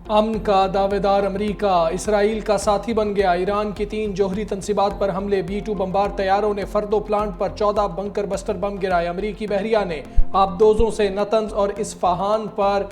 امن کا دعویدار امریکہ اسرائیل کا ساتھی بن گیا۔ ایران کی 3 جوہری تنصیبات پر حملے، B-2 بمبار طیاروں نے فردو پلانٹ پر 14 بنکر بسٹر بم گرائے۔ امریکی بحریہ نے آبدوزوں سے نتنز اور اصفہان پر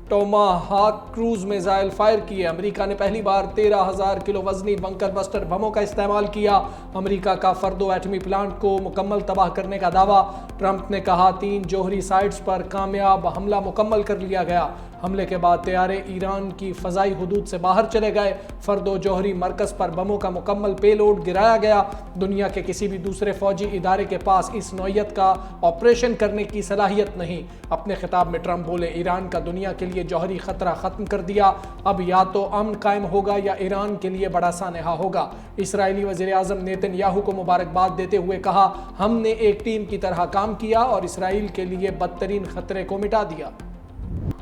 ٹوماہاک کروز میزائل فائر کیے۔ امریکہ نے پہلی بار 13,000 کلو وزنی بنکر بسٹر بموں کا استعمال کیا۔ امریکہ کا فردو ایٹمی پلانٹ کو مکمل تباہ کرنے کا دعویٰ۔ ٹرمپ نے کہا 3 جوہری سائٹس پر کامیاب حملہ مکمل کر لیا گیا۔ حملے کے بعد طیارے ایران کی فضائی حدود سے باہر چلے گئے۔ فردو جوہری مرکز پر بموں کا مکمل پے لوڈ گرایا گیا۔ دنیا کے کسی بھی دوسرے فوجی ادارے کے پاس اس نوعیت کا آپریشن کرنے کی صلاحیت نہیں۔ اپنے خطاب میں ٹرمپ بولے، ایران کا دنیا کے لیے جوہری خطرہ ختم کر دیا، اب یا تو امن قائم ہوگا یا ایران کے لیے بڑا سانحہ ہوگا۔ اسرائیلی وزیر اعظم نیتن یاہو کو مبارکباد دیتے ہوئے کہا، ہم نے ایک ٹیم کی طرح کام کیا اور اسرائیل کے لیے بدترین خطرے کو مٹا دیا۔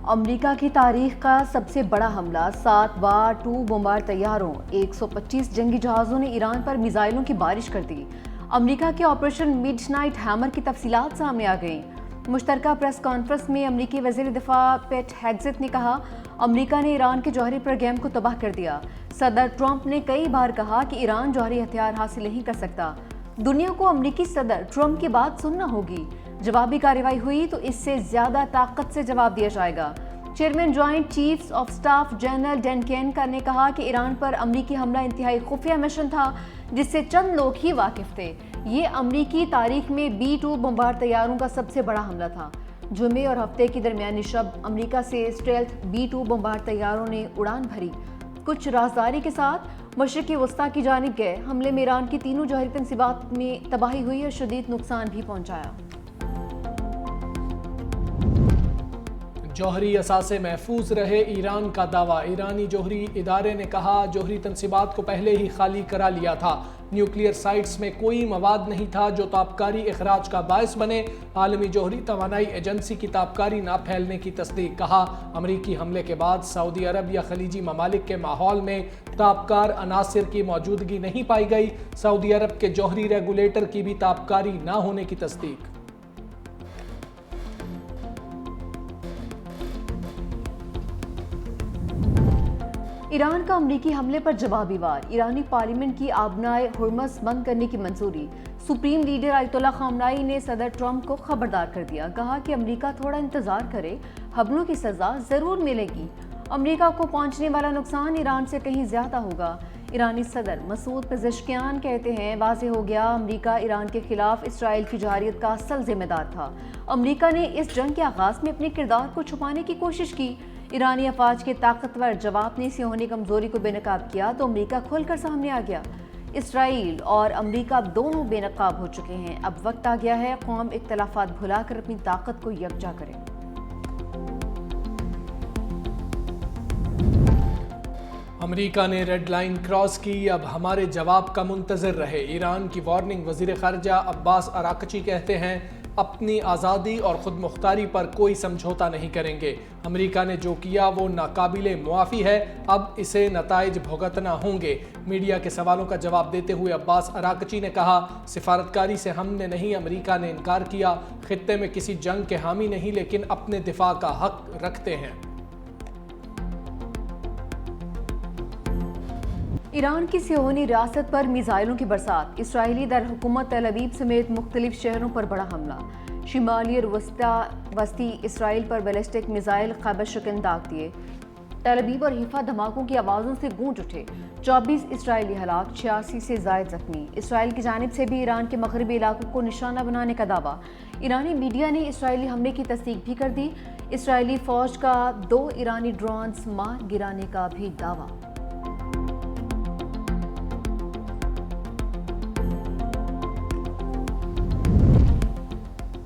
امریکہ کی تاریخ کا سب سے بڑا حملہ، 7 B-2 بمبار طیاروں، 125 جنگی جہازوں نے ایران پر میزائلوں کی بارش کر دی۔ امریکہ کے آپریشن مڈ نائٹ ہیمر کی تفصیلات سامنے آ گئیں۔ مشترکہ پریس کانفرنس میں امریکی وزیر دفاع پیٹ ہیگزیت نے کہا، امریکہ نے ایران کے جوہری پروگرام کو تباہ کر دیا۔ صدر ٹرمپ نے کئی بار کہا کہ ایران جوہری ہتھیار حاصل نہیں کر سکتا۔ دنیا کو امریکی صدر ٹرمپ کی بات سننا ہوگی۔ جوابی کارروائی ہوئی تو اس سے زیادہ طاقت سے جواب دیا جائے گا۔ Chairman joint chiefs of staff general Dan Caine نے کہا کہ ایران پر امریکی حملہ انتہائی خفیہ مشن تھا جس سے چند لوگ ہی واقف تھے۔ یہ امریکی تاریخ میں B-2 بمبار طیاروں کا سب سے بڑا حملہ تھا۔ جمعے اور ہفتے کی درمیانی شب امریکہ سے اسٹیلتھ B-2 بمبار طیاروں نے اڑان بھری، کچھ رازداری کے ساتھ مشرقی وسطی کی جانب گئے۔ حملے میں ایران کی 3 جوہری تنصیبات میں تباہی ہوئی اور شدید نقصان بھی پہنچایا۔ جوہری اثاثے محفوظ رہے، ایران کا دعویٰ۔ ایرانی جوہری ادارے نے کہا، جوہری تنصیبات کو پہلے ہی خالی کرا لیا تھا۔ نیوکلیئر سائٹس میں کوئی مواد نہیں تھا جو تابکاری اخراج کا باعث بنے۔ عالمی جوہری توانائی ایجنسی کی تابکاری نہ پھیلنے کی تصدیق۔ کہا، امریکی حملے کے بعد سعودی عرب یا خلیجی ممالک کے ماحول میں تابکار عناصر کی موجودگی نہیں پائی گئی۔ سعودی عرب کے جوہری ریگولیٹر کی بھی تابکاری نہ ہونے کی تصدیق۔ ایران کا امریکی حملے پر جوابی وار، ایرانی پارلیمنٹ کی آبنائے ہرمز بند کرنے کی منظوری۔ سپریم لیڈر آیت اللہ خامنائی نے صدر ٹرمپ کو خبردار کر دیا، کہا کہ امریکہ تھوڑا انتظار کرے، حملوں کی سزا ضرور ملے گی۔ امریکہ کو پہنچنے والا نقصان ایران سے کہیں زیادہ ہوگا۔ ایرانی صدر مسعود پزشکیان کہتے ہیں، واضح ہو گیا امریکہ ایران کے خلاف اسرائیل کی جارحیت کا اصل ذمہ دار تھا۔ امریکہ نے اس جنگ کے آغاز میں اپنے کردار کو چھپانے کی کوشش کی۔ ایرانی افواج کے طاقتور جواب نے صہیونی کمزوری کو بے نقاب کیا تو امریکہ کھل کر سامنے آ گیا۔ اسرائیل اور امریکہ اب دونوں بے نقاب ہو چکے ہیں۔ اب وقت آ گیا ہے قوم اختلافات بھلا کر اپنی طاقت کو یکجا کرے۔ امریکہ نے ریڈ لائن کراس کی، اب ہمارے جواب کا منتظر رہے۔ ایران کی وارننگ۔ وزیر خارجہ عباس اراغچی کہتے ہیں، اپنی آزادی اور خود مختاری پر کوئی سمجھوتا نہیں کریں گے۔ امریکہ نے جو کیا وہ ناقابل معافی ہے، اب اسے نتائج بھگتنا ہوں گے۔ میڈیا کے سوالوں کا جواب دیتے ہوئے عباس اراغچی نے کہا، سفارتکاری سے ہم نے نہیں، امریکہ نے انکار کیا۔ خطے میں کسی جنگ کے حامی نہیں، لیکن اپنے دفاع کا حق رکھتے ہیں۔ ایران کی صہیونی ریاست پر میزائلوں کی برسات، اسرائیلی دارالحکومت تل ابیب سمیت مختلف شہروں پر بڑا حملہ، شمالی اور وسطی اسرائیل پر بیلسٹک میزائل خیبر شکن داغ دیے، تل ابیب اور حیفا دھماکوں کی آوازوں سے گونج اٹھے، 24 اسرائیلی ہلاک، 86 سے زائد زخمی۔ اسرائیل کی جانب سے بھی ایران کے مغربی علاقوں کو نشانہ بنانے کا دعویٰ، ایرانی میڈیا نے اسرائیلی حملے کی تصدیق بھی کر دی۔ اسرائیلی فوج کا 2 ایرانی ڈرونز مار گرانے کا بھی دعویٰ۔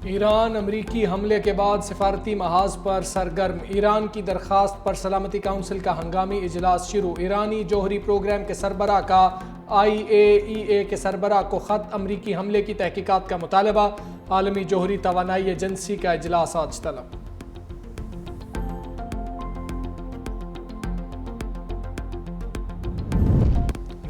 ایران امریکی حملے کے بعد سفارتی محاذ پر سرگرم، ایران کی درخواست پر سلامتی کونسل کا ہنگامی اجلاس شروع۔ ایرانی جوہری پروگرام کے سربراہ کا IAEA کے سربراہ کو خط، امریکی حملے کی تحقیقات کا مطالبہ۔ عالمی جوہری توانائی ایجنسی کا اجلاس آج طلب۔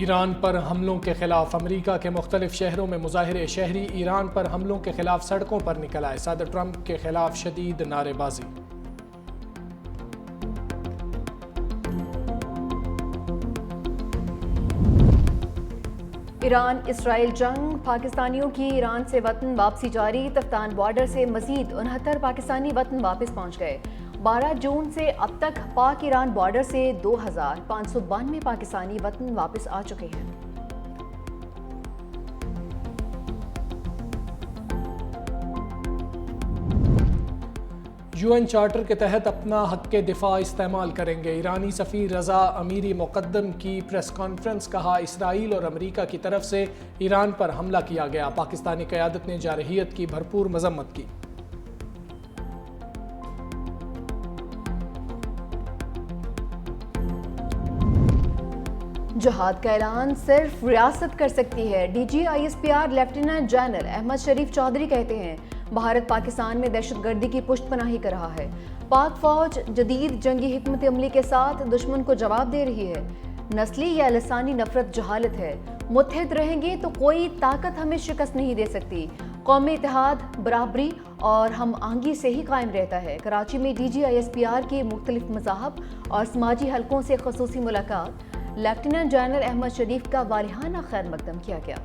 ایران پر حملوں کے خلاف امریکہ کے مختلف شہروں میں مظاہرے، شہری ایران پر حملوں کے خلاف سڑکوں پر نکل آئے، صدر ٹرمپ کے خلاف شدید نعرے بازی۔ ایران اسرائیل جنگ، پاکستانیوں کی ایران سے وطن واپسی جاری، تفتان بارڈر سے مزید 69 پاکستانی وطن واپس پہنچ گئے۔ 12 جون سے اب تک پاک ایران بارڈر سے 2592 پاکستانی وطن واپس آ چکے ہیں۔ UN چارٹر کے تحت اپنا حق دفاع استعمال کریں گے، ایرانی سفیر رضا امیری مقدم کی پریس کانفرنس، کہا اسرائیل اور امریکہ کی طرف سے ایران پر حملہ کیا گیا، پاکستانی قیادت نے جارحیت کی بھرپور مذمت کی۔ جہاد کا اعلان صرف ریاست کر سکتی ہے، D G ISPR lieutenant general Ahmed Sharif Chaudhry کہتے ہیں بھارت پاکستان میں دہشت گردی کی پشت پناہی کر رہا ہے، پاک فوج جدید جنگی حکمت عملی کے ساتھ دشمن کو جواب دے رہی ہے، نسلی یا لسانی نفرت جہالت ہے، متحد رہیں گے تو کوئی طاقت ہمیں شکست نہیں دے سکتی، قومی اتحاد، برابری اور ہم آہنگی سے ہی قائم رہتا ہے۔ کراچی میں ڈی جی ISPR کے مختلف مذاہب اور سماجی حلقوں سے خصوصی ملاقات، لیفٹیننٹ جنرل احمد شریف کا والہانہ خیر مقدم کیا گیا۔